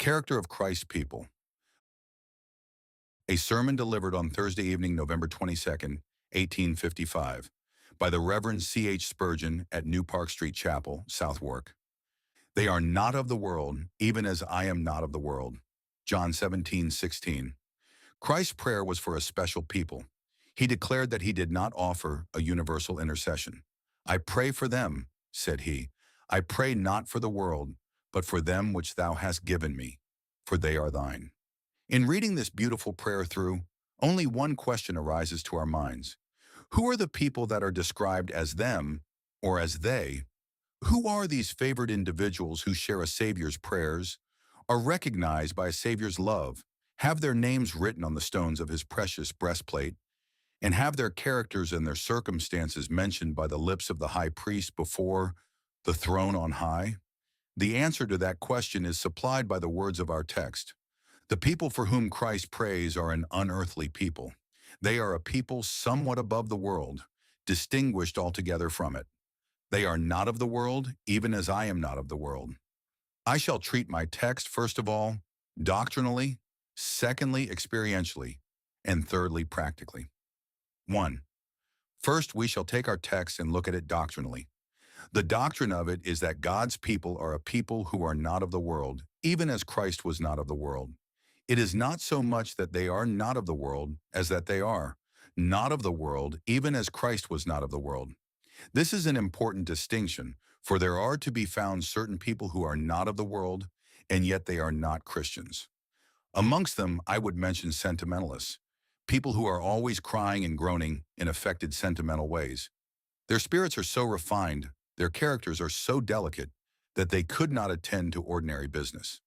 Character of Christ's People. A sermon delivered on Thursday evening, November 22nd, 1855, by the Reverend C.H. Spurgeon at New Park Street Chapel, Southwark. They are not of the world, even as I am not of the world. John 17:16. Christ's prayer was for a special people. He declared that he did not offer a universal intercession. I pray for them, said he. I pray not for the world, but for them which thou hast given me, for they are thine. In reading this beautiful prayer through, only one question arises to our minds. Who are the people that are described as them or as they? Who are these favored individuals who share a Savior's prayers, are recognized by a Savior's love, have their names written on the stones of his precious breastplate, and have their characters and their circumstances mentioned by the lips of the high priest before the throne on high? The answer to that question is supplied by the words of our text. The people for whom Christ prays are an unearthly people. They are a people somewhat above the world, distinguished altogether from it. They are not of the world, even as I am not of the world. I shall treat my text, first of all, doctrinally, secondly, experientially, and thirdly, practically. 1. First, we shall take our text and look at it doctrinally. The doctrine of it is that God's people are a people who are not of the world, even as Christ was not of the world. It is not so much that they are not of the world as that they are not of the world, even as Christ was not of the world. This is an important distinction, for there are to be found certain people who are not of the world, and yet they are not Christians. Amongst them, I would mention sentimentalists, people who are always crying and groaning in affected sentimental ways. Their spirits are so refined, their characters are so delicate, that they could not attend to ordinary business.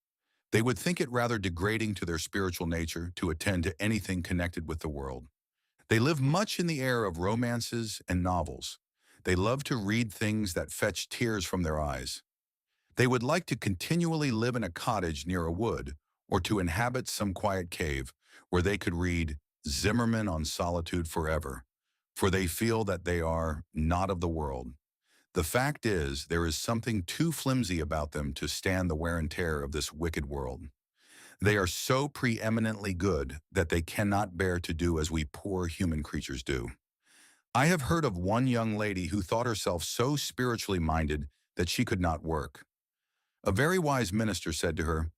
They would think it rather degrading to their spiritual nature to attend to anything connected with the world. They live much in the air of romances and novels. They love to read things that fetch tears from their eyes. They would like to continually live in a cottage near a wood, or to inhabit some quiet cave where they could read Zimmerman on Solitude forever, for they feel that they are not of the world. The fact is, there is something too flimsy about them to stand the wear and tear of this wicked world. They are so preeminently good that they cannot bear to do as we poor human creatures do. I have heard of one young lady who thought herself so spiritually minded that she could not work. A very wise minister said to her,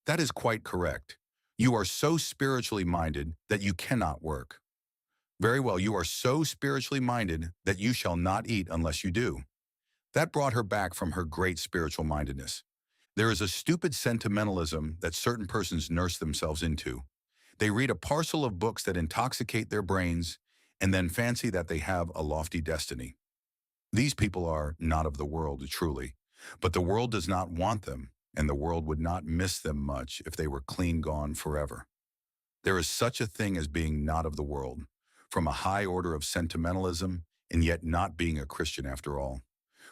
"That is quite correct. You are so spiritually minded that you cannot work. Very well, you are so spiritually minded that you shall not eat unless you do." That brought her back from her great spiritual mindedness. There is a stupid sentimentalism that certain persons nurse themselves into. They read a parcel of books that intoxicate their brains and then fancy that they have a lofty destiny. These people are not of the world, truly, but the world does not want them, and the world would not miss them much if they were clean gone forever. There is such a thing as being not of the world, from a high order of sentimentalism, and yet not being a Christian after all.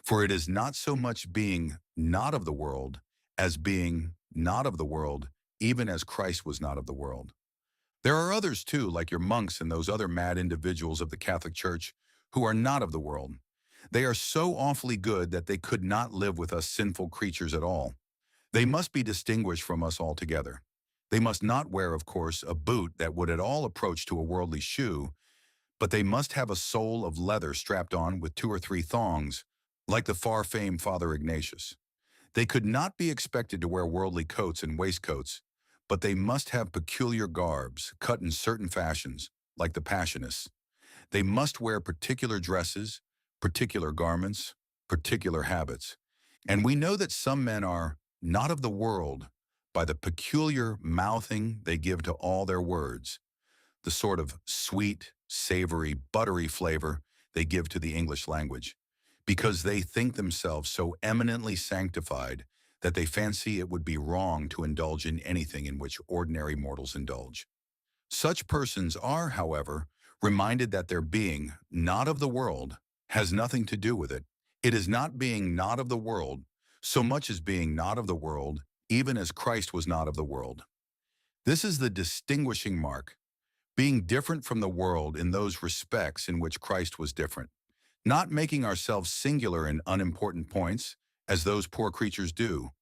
For it is not so much being not of the world as being not of the world, even as Christ was not of the world. There are others too, like your monks and those other mad individuals of the Catholic Church, who are not of the world. They are so awfully good that they could not live with us sinful creatures at all. They must be distinguished from us altogether. They must not wear, of course, a boot that would at all approach to a worldly shoe, but they must have a sole of leather strapped on with 2 or 3 thongs, like the far-famed Father Ignatius. They could not be expected to wear worldly coats and waistcoats, but they must have peculiar garbs, cut in certain fashions, like the Passionists. They must wear particular dresses, particular garments, particular habits. And we know that some men are not of the world by the peculiar mouthing they give to all their words, the sort of sweet, savory, buttery flavor they give to the English language, because they think themselves so eminently sanctified that they fancy it would be wrong to indulge in anything in which ordinary mortals indulge. Such persons are, however, reminded that their being not of the world has nothing to do with it. It is not being not of the world so much as being not of the world, even as Christ was not of the world. This is the distinguishing mark, being different from the world in those respects in which Christ was different. Not making ourselves singular in unimportant points, as those poor creatures do,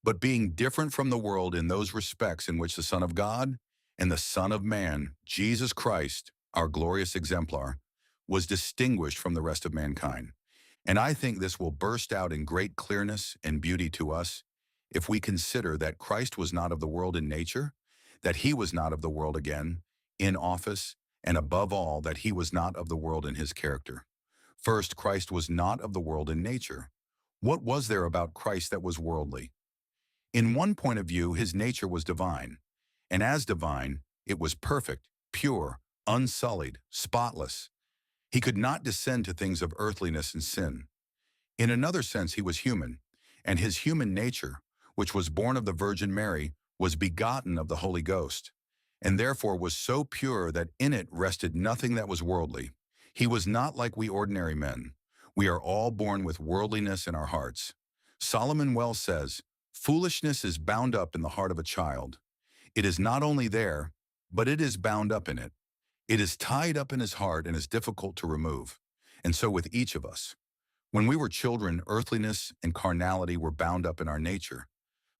but being different from the world in those respects in which the Son of God and the Son of Man, Jesus Christ, our glorious exemplar, was distinguished from the rest of mankind. And I think this will burst out in great clearness and beauty to us if we consider that Christ was not of the world in nature, that he was not of the world again, in office, and above all, that he was not of the world in his character. First, Christ was not of the world in nature. What was there about Christ that was worldly? In one point of view, his nature was divine, and as divine, it was perfect, pure, unsullied, spotless. He could not descend to things of earthliness and sin. In another sense, he was human, and his human nature, which was born of the Virgin Mary, was begotten of the Holy Ghost, and therefore was so pure that in it rested nothing that was worldly. He was not like we ordinary men. We are all born with worldliness in our hearts. Solomon well says, "Foolishness is bound up in the heart of a child. It is not only there, but it is bound up in it. It is tied up in his heart and is difficult to remove." And so with each of us. When we were children, earthliness and carnality were bound up in our nature.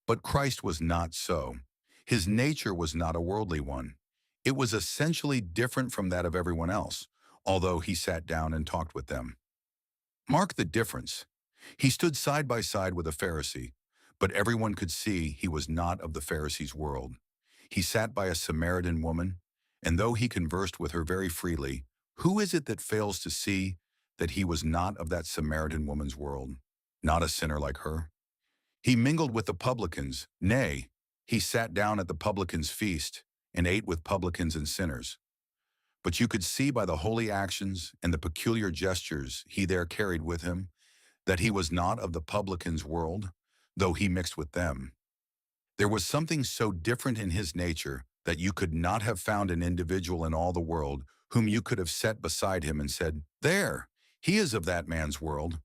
But Christ was not so. His nature was not a worldly one. It was essentially different from that of everyone else, although he sat down and talked with them. Mark the difference. He stood side by side with a Pharisee, but everyone could see he was not of the Pharisee's world. He sat by a Samaritan woman, and though he conversed with her very freely, who is it that fails to see that he was not of that Samaritan woman's world, not a sinner like her? He mingled with the publicans, nay, he sat down at the publicans' feast and ate with publicans and sinners. But you could see by the holy actions and the peculiar gestures he there carried with him that he was not of the publicans' world, though he mixed with them. There was something so different in his nature that you could not have found an individual in all the world whom you could have set beside him and said, "There, he is of that man's world."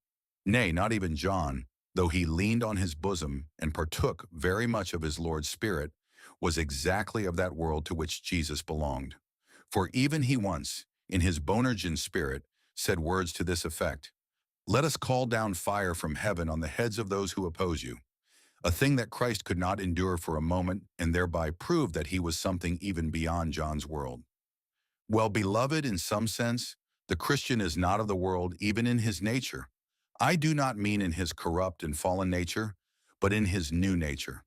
Nay, not even John, though he leaned on his bosom and partook very much of his Lord's Spirit, was exactly of that world to which Jesus belonged. For even he once, in his Bonergian spirit, said words to this effect, "Let us call down fire from heaven on the heads of those who oppose you," a thing that Christ could not endure for a moment and thereby proved that he was something even beyond John's world. Well, beloved, in some sense, the Christian is not of the world even in his nature. I do not mean in his corrupt and fallen nature, but in his new nature.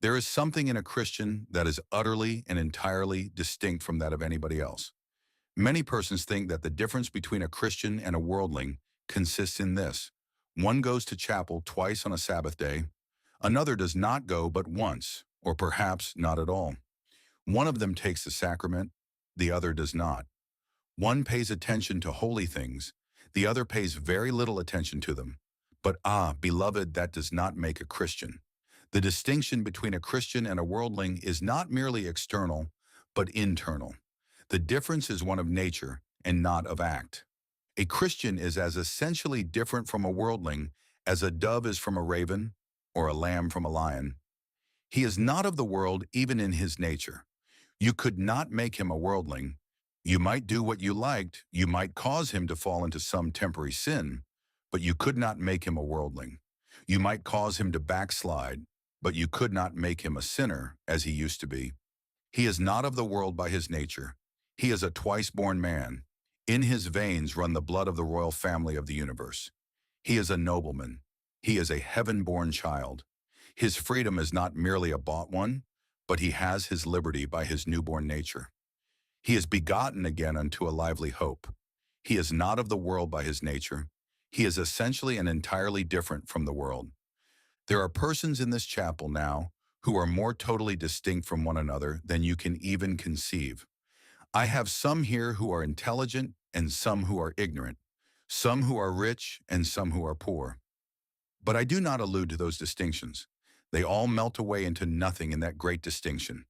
There is something in a Christian that is utterly and entirely distinct from that of anybody else. Many persons think that the difference between a Christian and a worldling consists in this. One goes to chapel twice on a Sabbath day. Another does not go but once, or perhaps not at all. One of them takes the sacrament, the other does not. One pays attention to holy things, the other pays very little attention to them. But beloved, that does not make a Christian. The distinction between a Christian and a worldling is not merely external, but internal. The difference is one of nature and not of act. A Christian is as essentially different from a worldling as a dove is from a raven or a lamb from a lion. He is not of the world even in his nature. You could not make him a worldling. You might do what you liked, you might cause him to fall into some temporary sin, but you could not make him a worldling. You might cause him to backslide, but you could not make him a sinner as he used to be. He is not of the world by his nature. He is a twice-born man. In his veins run the blood of the royal family of the universe. He is a nobleman. He is a heaven-born child. His freedom is not merely a bought one, but he has his liberty by his newborn nature. He is begotten again unto a lively hope. He is not of the world by his nature. He is essentially and entirely different from the world. There are persons in this chapel now who are more totally distinct from one another than you can even conceive. I have some here who are intelligent and some who are ignorant, some who are rich and some who are poor. But I do not allude to those distinctions. They all melt away into nothing in that great distinction.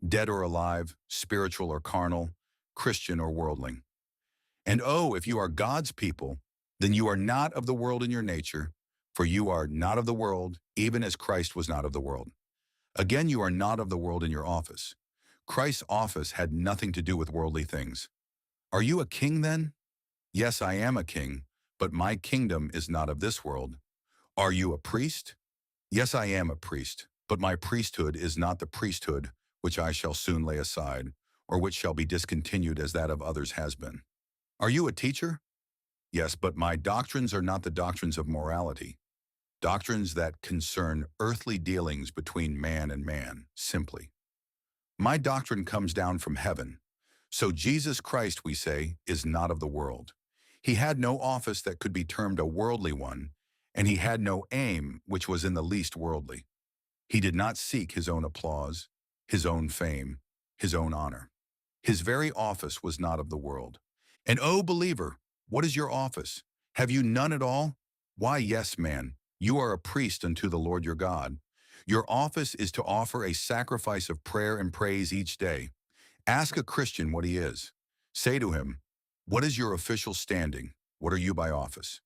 Dead or alive, spiritual or carnal, Christian or worldling. And oh, if you are God's people, then you are not of the world in your nature, for you are not of the world, even as Christ was not of the world. Again, you are not of the world in your office. Christ's office had nothing to do with worldly things. Are you a king then? Yes, I am a king, but my kingdom is not of this world. Are you a priest? Yes, I am a priest, But my priesthood is not the priesthood which I shall soon lay aside, or which shall be discontinued as that of others has been. Are you a teacher? Yes, but my doctrines are not the doctrines of morality, doctrines that concern earthly dealings between man and man, simply. My doctrine comes down from heaven. So Jesus Christ, we say, is not of the world. He had no office that could be termed a worldly one, and he had no aim which was in the least worldly. He did not seek his own applause, his own fame, his own honor. His very office was not of the world. And O believer, what is your office? Have you none at all? Why, yes, man, you are a priest unto the Lord your God. Your office is to offer a sacrifice of prayer and praise each day. Ask a Christian what he is. Say to him, what is your official standing? What are you by office?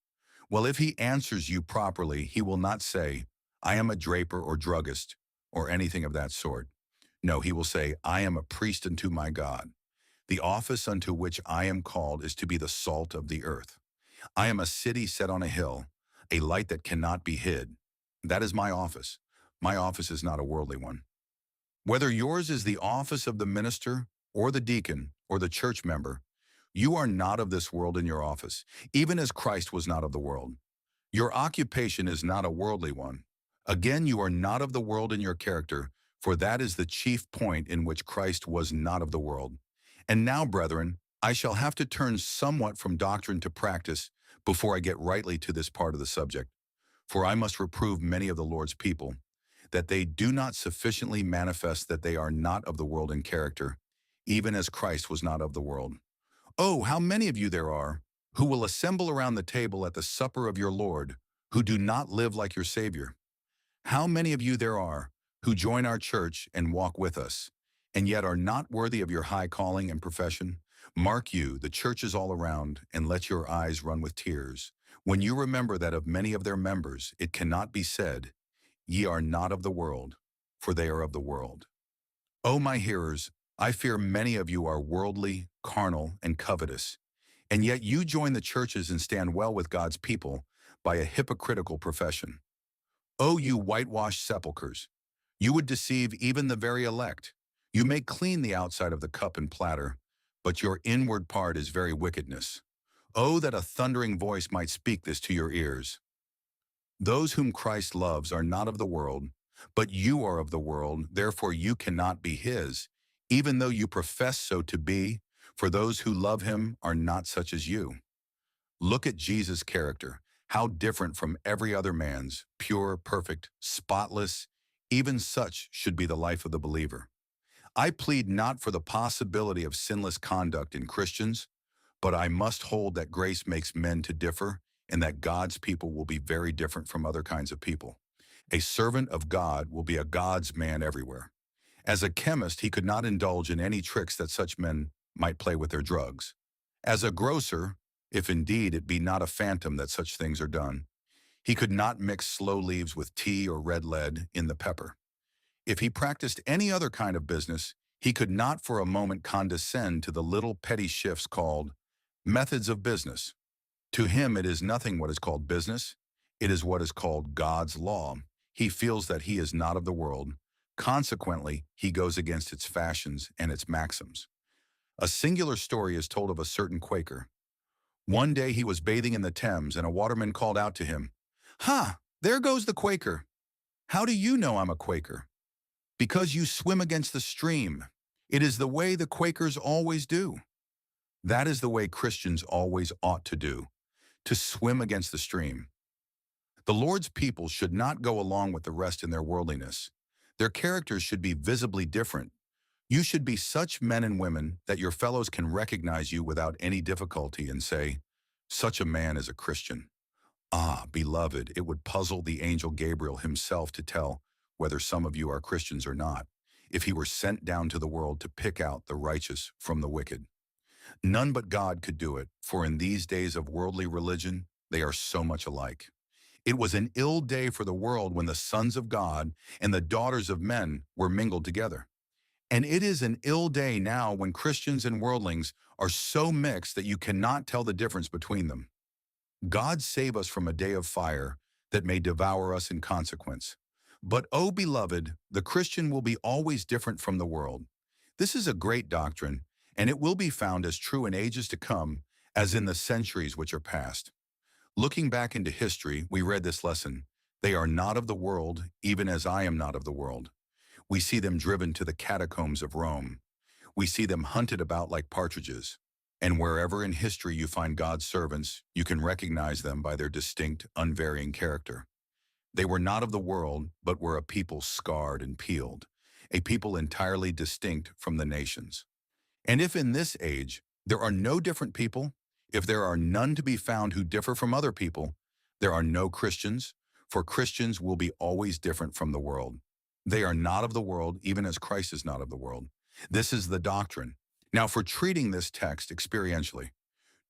Well, if he answers you properly, he will not say, I am a draper or druggist, or anything of that sort. No, he will say, I am a priest unto my God. The office unto which I am called is to be the salt of the earth. I am a city set on a hill, a light that cannot be hid. That is my office. My office is not a worldly one. Whether yours is the office of the minister, or the deacon, or the church member, you are not of this world in your office, even as Christ was not of the world. Your occupation is not a worldly one. Again, you are not of the world in your character, for that is the chief point in which Christ was not of the world. And now, brethren, I shall have to turn somewhat from doctrine to practice before I get rightly to this part of the subject, for I must reprove many of the Lord's people, that they do not sufficiently manifest that they are not of the world in character, even as Christ was not of the world. Oh, how many of you there are who will assemble around the table at the supper of your Lord, who do not live like your Savior? How many of you there are who join our church and walk with us, and yet are not worthy of your high calling and profession? Mark you the churches all around, and let your eyes run with tears, when you remember that of many of their members it cannot be said, Ye are not of the world, for they are of the world. O my hearers, I fear many of you are worldly, carnal, and covetous, and yet you join the churches and stand well with God's people by a hypocritical profession. O you whitewashed sepulchres, you would deceive even the very elect. You make clean the outside of the cup and platter, but your inward part is very wickedness. Oh, that a thundering voice might speak this to your ears. Those whom Christ loves are not of the world, but you are of the world, therefore you cannot be his, even though you profess so to be, for those who love him are not such as you. Look at Jesus' character, how different from every other man's, pure, perfect, spotless. Even such should be the life of the believer. I plead not for the possibility of sinless conduct in Christians, but I must hold that grace makes men to differ, and that God's people will be very different from other kinds of people. A servant of God will be a God's man everywhere. As a chemist, he could not indulge in any tricks that such men might play with their drugs. As a grocer, if indeed it be not a phantom that such things are done, he could not mix sloe leaves with tea or red lead in the pepper. If he practiced any other kind of business, he could not for a moment condescend to the little petty shifts called methods of business. To him it is nothing what is called business. It is what is called God's law. He feels that he is not of the world. Consequently, he goes against its fashions and its maxims. A singular story is told of a certain Quaker. One day he was bathing in the Thames, and a waterman called out to him, "Ha! There goes the Quaker. How do you know I'm a Quaker?" "Because you swim against the stream. It is the way the Quakers always do." That is the way Christians always ought to swim against the stream. The Lord's people should not go along with the rest in their worldliness. Their characters should be visibly different. You should be such men and women that your fellows can recognize you without any difficulty and say, "Such a man is a Christian." Ah, beloved, it would puzzle the angel Gabriel himself to tell whether some of you are Christians or not, if he were sent down to the world to pick out the righteous from the wicked. None but God could do it, for in these days of worldly religion, they are so much alike. It was an ill day for the world when the sons of God and the daughters of men were mingled together. And it is an ill day now when Christians and worldlings are so mixed that you cannot tell the difference between them. God save us from a day of fire that may devour us in consequence. But, oh beloved, the Christian will be always different from the world. This is a great doctrine, and it will be found as true in ages to come as in the centuries which are past. Looking back into history, we read this lesson. They are not of the world, even as I am not of the world. We see them driven to the catacombs of Rome. We see them hunted about like partridges. And wherever in history you find God's servants, you can recognize them by their distinct, unvarying character. They were not of the world, but were a people scarred and peeled, a people entirely distinct from the nations. And if in this age there are no different people, if there are none to be found who differ from other people, there are no Christians, for Christians will be always different from the world. They are not of the world, even as Christ is not of the world. This is the doctrine. Now, for treating this text experientially,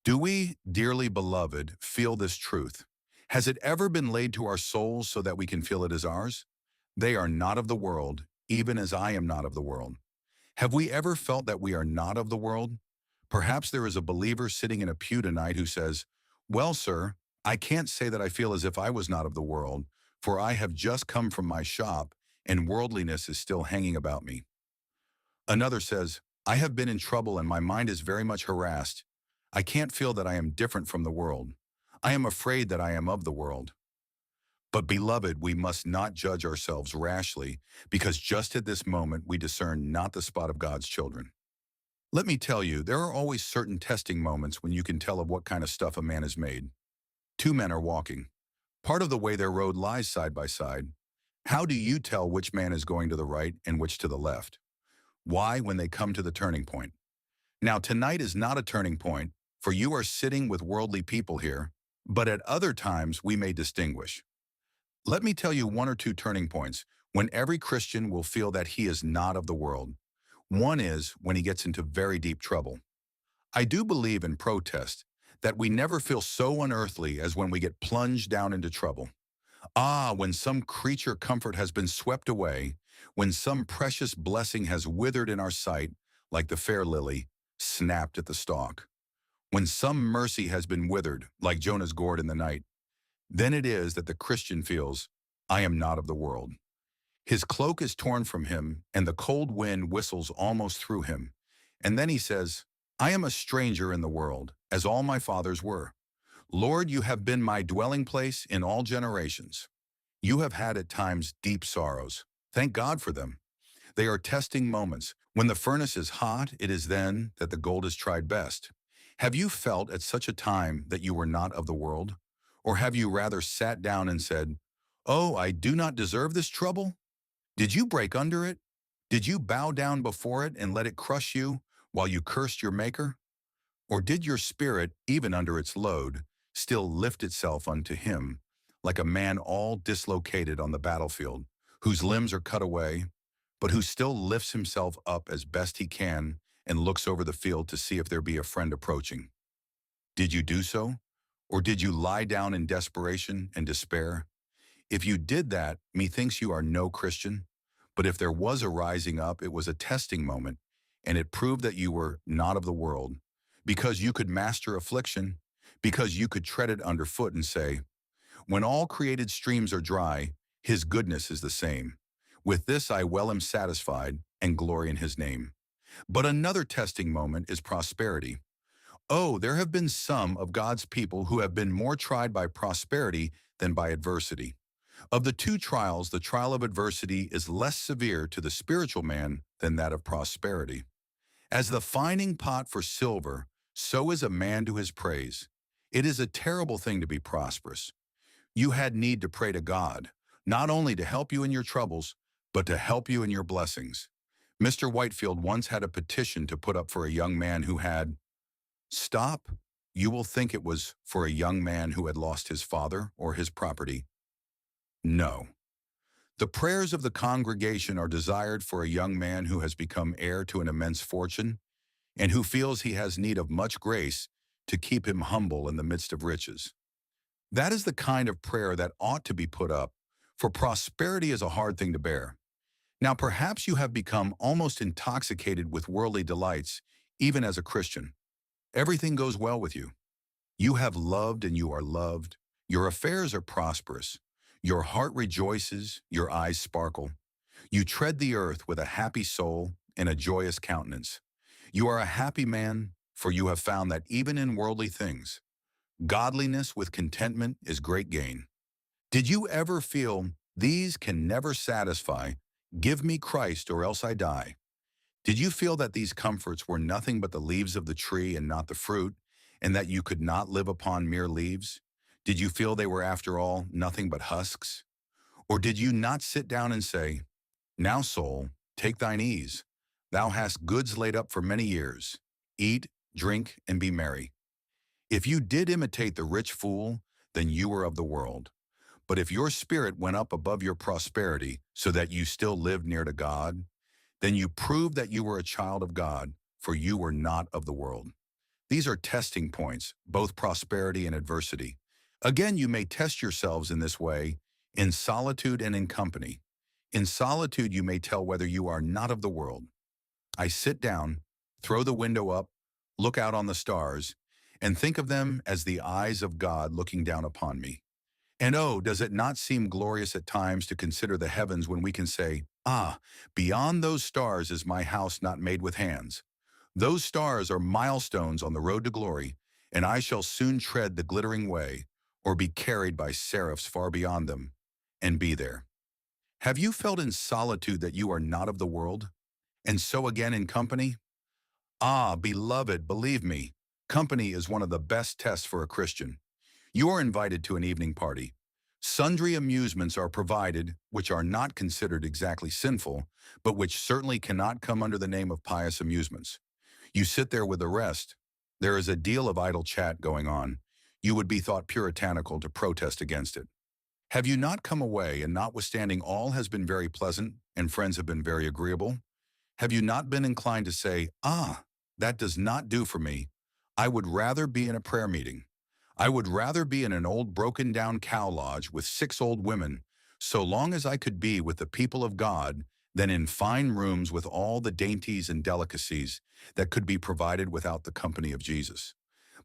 do we, dearly beloved, feel this truth? Has it ever been laid to our souls so that we can feel it as ours? They are not of the world, even as I am not of the world. Have we ever felt that we are not of the world? Perhaps there is a believer sitting in a pew tonight who says, "Well, sir, I can't say that I feel as if I was not of the world, for I have just come from my shop, and worldliness is still hanging about me." Another says, "I have been in trouble and my mind is very much harassed. I can't feel that I am different from the world. I am afraid that I am of the world." But beloved, we must not judge ourselves rashly, because just at this moment we discern not the spot of God's children. Let me tell you, there are always certain testing moments when you can tell of what kind of stuff a man is made. Two men are walking. Part of the way their road lies side by side. How do you tell which man is going to the right and which to the left? Why, when they come to the turning point? Now, tonight is not a turning point, for you are sitting with worldly people here, but at other times we may distinguish. Let me tell you one or two turning points when every Christian will feel that he is not of the world. One is when he gets into very deep trouble. I do believe in protest that we never feel so unearthly as when we get plunged down into trouble. Ah, when some creature comfort has been swept away, when some precious blessing has withered in our sight, like the fair lily, snapped at the stalk. When some mercy has been withered, like Jonah's gourd in the night, then it is that the Christian feels, "I am not of the world." His cloak is torn from him, and the cold wind whistles almost through him. And then he says, "I am a stranger in the world, as all my fathers were. Lord, you have been my dwelling place in all generations." You have had at times deep sorrows. Thank God for them. They are testing moments. When the furnace is hot, it is then that the gold is tried best. Have you felt at such a time that you were not of the world? Or have you rather sat down and said, "Oh, I do not deserve this trouble"? Did you break under it? Did you bow down before it and let it crush you while you cursed your Maker? Or did your spirit, even under its load, still lift itself unto him, like a man all dislocated on the battlefield, whose limbs are cut away, but who still lifts himself up as best he can and looks over the field to see if there be a friend approaching? Did you do so? Or did you lie down in desperation and despair? If you did that, methinks you are no Christian. But if there was a rising up, it was a testing moment, and it proved that you were not of the world, because you could master affliction, because you could tread it underfoot and say, "When all created streams are dry, his goodness is the same. With this I well am satisfied, and glory in his name." But another testing moment is prosperity. Oh, there have been some of God's people who have been more tried by prosperity than by adversity. Of the two trials, the trial of adversity is less severe to the spiritual man than that of prosperity. As the fining pot for silver, so is a man to his praise. It is a terrible thing to be prosperous. You had need to pray to God, not only to help you in your troubles, but to help you in your blessings. Mr. Whitefield once had a petition to put up for a young man who had, stop, you will think it was for a young man who had lost his father or his property. No. The prayers of the congregation are desired for a young man who has become heir to an immense fortune and who feels he has need of much grace to keep him humble in the midst of riches. That is the kind of prayer that ought to be put up, for prosperity is a hard thing to bear. Now, perhaps you have become almost intoxicated with worldly delights, even as a Christian. Everything goes well with you. You have loved and you are loved. Your affairs are prosperous. Your heart rejoices, your eyes sparkle. You tread the earth with a happy soul and a joyous countenance. You are a happy man, for you have found that even in worldly things, godliness with contentment is great gain. Did you ever feel, these can never satisfy, give me Christ or else I die? Did you feel that these comforts were nothing but the leaves of the tree and not the fruit, and that you could not live upon mere leaves? Did you feel they were, after all, nothing but husks? Or did you not sit down and say, now, soul, take thine ease. Thou hast goods laid up for many years. Eat, drink, and be merry. If you did imitate the rich fool, then you were of the world. But if your spirit went up above your prosperity so that you still lived near to God, then you proved that you were a child of God, for you were not of the world. These are testing points, both prosperity and adversity. Again, you may test yourselves in this way, in solitude and in company. In solitude, you may tell whether you are not of the world. I sit down, throw the window up, look out on the stars, and think of them as the eyes of God looking down upon me. And oh, does it not seem glorious at times to consider the heavens when we can say, ah, beyond those stars is my house not made with hands. Those stars are milestones on the road to glory, and I shall soon tread the glittering way, or be carried by seraphs far beyond them, and be there. Have you felt in solitude that you are not of the world, and so again in company? Ah, beloved, believe me, company is one of the best tests for a Christian. You are invited to an evening party. Sundry amusements are provided, which are not considered exactly sinful, but which certainly cannot come under the name of pious amusements. You sit there with the rest. There is a deal of idle chat going on. You would be thought puritanical to protest against it. Have you not come away, and notwithstanding all has been very pleasant, and friends have been very agreeable? Have you not been inclined to say, ah, that does not do for me. I would rather be in a prayer meeting. I would rather be in an old broken-down cow lodge with 6 old women, so long as I could be with the people of God, than in fine rooms with all the dainties and delicacies that could be provided without the company of Jesus.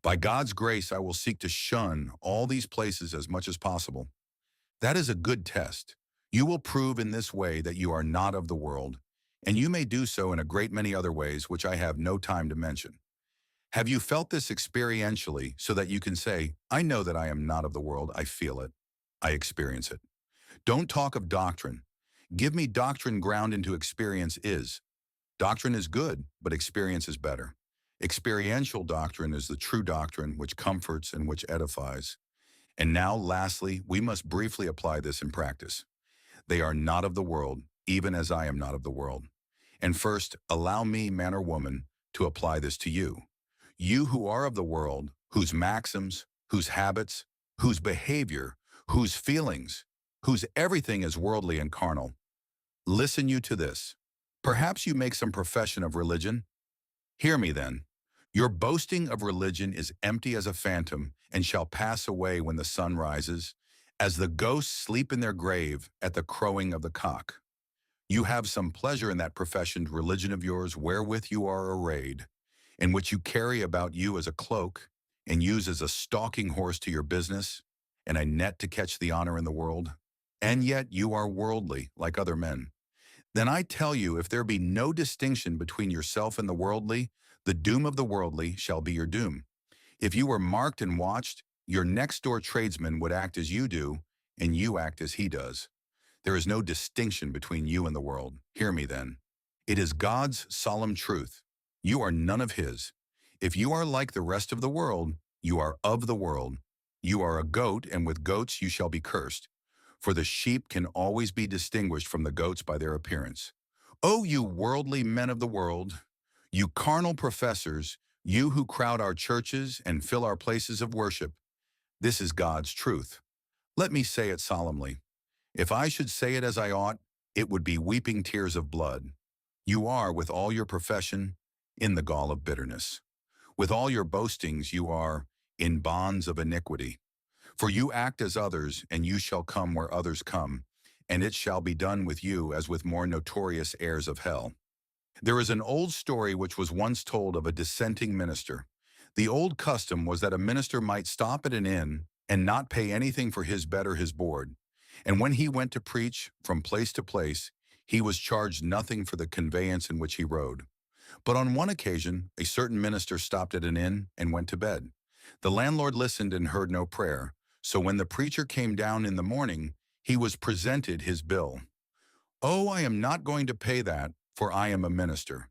By God's grace, I will seek to shun all these places as much as possible. That is a good test. You will prove in this way that you are not of the world, and you may do so in a great many other ways which I have no time to mention. Have you felt this experientially so that you can say, I know that I am not of the world, I feel it, I experience it. Don't talk of doctrine. Give me doctrine ground into experience is. Doctrine is good, but experience is better. Experiential doctrine is the true doctrine which comforts and which edifies. And now, lastly, we must briefly apply this in practice. They are not of the world, even as I am not of the world. And first, allow me, man or woman, to apply this to you. You who are of the world, whose maxims, whose habits, whose behavior, whose feelings, whose everything is worldly and carnal. Listen you to this. Perhaps you make some profession of religion. Hear me then. Your boasting of religion is empty as a phantom and shall pass away when the sun rises, as the ghosts sleep in their grave at the crowing of the cock. You have some pleasure in that professioned religion of yours wherewith you are arrayed, in which you carry about you as a cloak, and use as a stalking horse to your business, and a net to catch the honor in the world. And yet you are worldly, like other men. Then I tell you, if there be no distinction between yourself and the worldly, the doom of the worldly shall be your doom. If you were marked and watched, your next-door tradesman would act as you do, and you act as he does. There is no distinction between you and the world. Hear me then. It is God's solemn truth. You are none of his. If you are like the rest of the world, you are of the world. You are a goat, and with goats you shall be cursed. For the sheep can always be distinguished from the goats by their appearance. O you worldly men of the world, you carnal professors, you who crowd our churches and fill our places of worship, this is God's truth. Let me say it solemnly. If I should say it as I ought, it would be weeping tears of blood. You are, with all your profession, in the gall of bitterness. With all your boastings, you are in bonds of iniquity. For you act as others, and you shall come where others come, and it shall be done with you as with more notorious heirs of hell. There is an old story which was once told of a dissenting minister. The old custom was that a minister might stop at an inn and not pay anything for his bed or his board. And when he went to preach from place to place, he was charged nothing for the conveyance in which he rode. But on one occasion, a certain minister stopped at an inn and went to bed. The landlord listened and heard no prayer. So when the preacher came down in the morning, he was presented his bill. "Oh, I am not going to pay that, for I am a minister."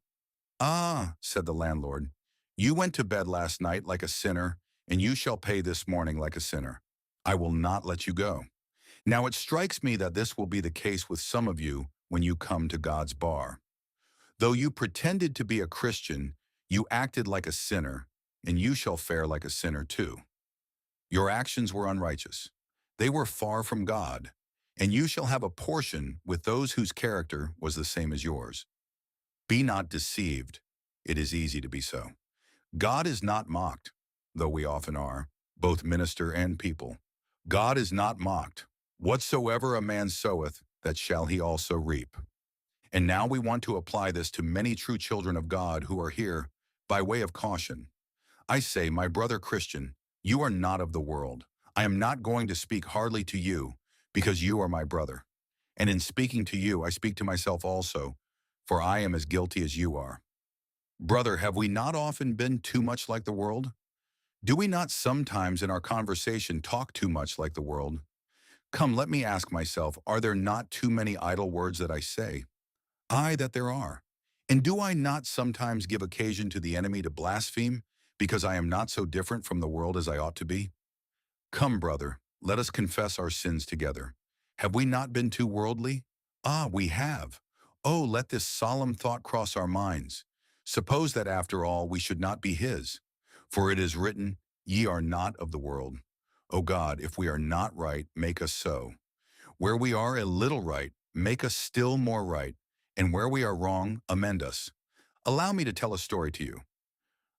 "Ah," said the landlord, "you went to bed last night like a sinner, and you shall pay this morning like a sinner. I will not let you go." Now it strikes me that this will be the case with some of you when you come to God's bar. Though you pretended to be a Christian, you acted like a sinner, and you shall fare like a sinner too. Your actions were unrighteous. They were far from God, and you shall have a portion with those whose character was the same as yours. Be not deceived. It is easy to be so. God is not mocked, though we often are, both minister and people. God is not mocked. Whatsoever a man soweth, that shall he also reap. And now we want to apply this to many true children of God who are here by way of caution. I say, my brother Christian, you are not of the world. I am not going to speak hardly to you, because you are my brother. And in speaking to you, I speak to myself also, for I am as guilty as you are. Brother, have we not often been too much like the world? Do we not sometimes in our conversation talk too much like the world? Come, let me ask myself, are there not too many idle words that I say? Aye, that there are. And do I not sometimes give occasion to the enemy to blaspheme, because I am not so different from the world as I ought to be? Come, brother, let us confess our sins together. Have we not been too worldly? Ah, we have. Oh, let this solemn thought cross our minds. Suppose that after all we should not be his. For it is written, "Ye are not of the world." O God, if we are not right, make us so. Where we are a little right, make us still more right. And where we are wrong, amend us. Allow me to tell a story to you.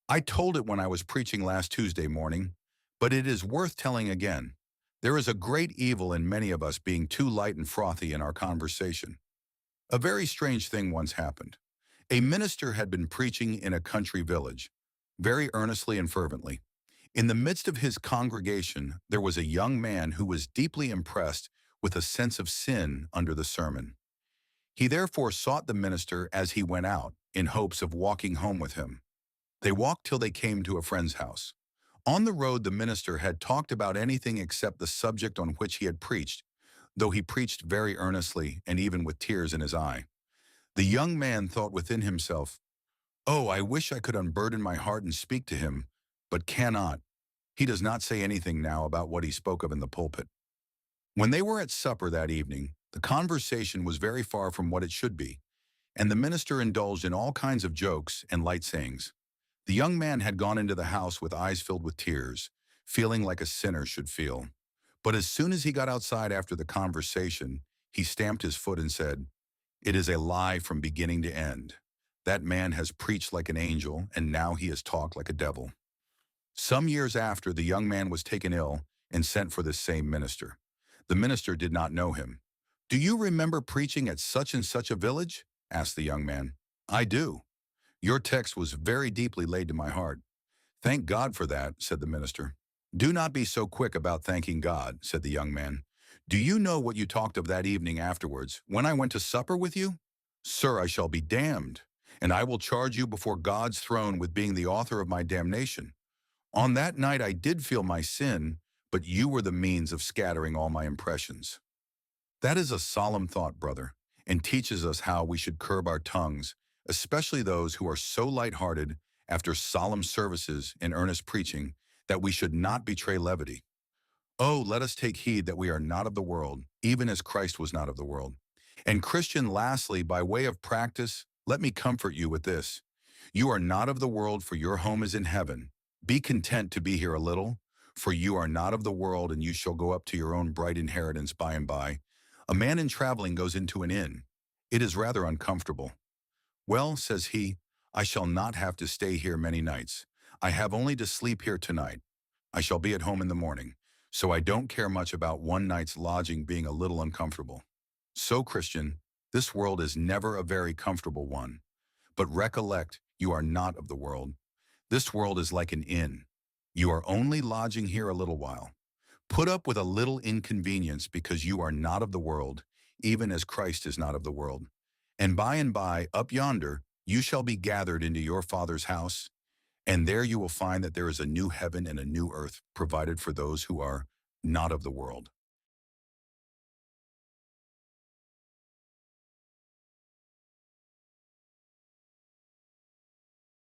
I told it when I was preaching last Tuesday morning, but it is worth telling again. There is a great evil in many of us being too light and frothy in our conversation. A very strange thing once happened. A minister had been preaching in a country village, very earnestly and fervently. In the midst of his congregation, there was a young man who was deeply impressed with a sense of sin under the sermon. He therefore sought the minister as he went out, in hopes of walking home with him. They walked till they came to a friend's house. On the road, the minister had talked about anything except the subject on which he had preached, though he preached very earnestly and even with tears in his eye. The young man thought within himself, "Oh, I wish I could unburden my heart and speak to him, but cannot." He does not say anything now about what he spoke of in the pulpit. When they were at supper that evening, the conversation was very far from what it should be, and the minister indulged in all kinds of jokes and light sayings. The young man had gone into the house with eyes filled with tears, feeling like a sinner should feel. But as soon as he got outside after the conversation, he stamped his foot and said, "It is a lie from beginning to end. That man has preached like an angel, and now he has talked like a devil." Some years after, the young man was taken ill and sent for this same minister. The minister did not know him. "Do you remember preaching at such and such a village?" asked the young man. "I do. Your text was very deeply laid to my heart." "Thank God for that," said the minister. "Do not be so quick about thanking God," said the young man. "Do you know what you talked of that evening afterwards, when I went to supper with you? Sir, I shall be damned, and I will charge you before God's throne with being the author of my damnation. On that night I did feel my sin, but you were the means of scattering all my impressions." That is a solemn thought, brother, and teaches us how we should curb our tongues, especially those who are so light-hearted after solemn services and earnest preaching that we should not betray levity. Oh, let us take heed that we are not of the world, even as Christ was not of the world. And Christian, lastly, by way of practice, let me comfort you with this. You are not of the world, for your home is in heaven. Be content to be here a little, for you are not of the world, and you shall go up to your own bright inheritance by and by. A man in traveling goes into an inn. It is rather uncomfortable. "Well," says he, "I shall not have to stay here many nights. I have only to sleep here tonight. I shall be at home in the morning, so I don't care much about one night's lodging being a little uncomfortable." So, Christian, this world is never a very comfortable one. But recollect, you are not of the world. This world is like an inn. You are only lodging here a little while. Put up with a little inconvenience because you are not of the world, even as Christ is not of the world. And by, up yonder, you shall be gathered into your Father's house, and there you will find that there is a new heaven and a new earth provided for those who are not of the world.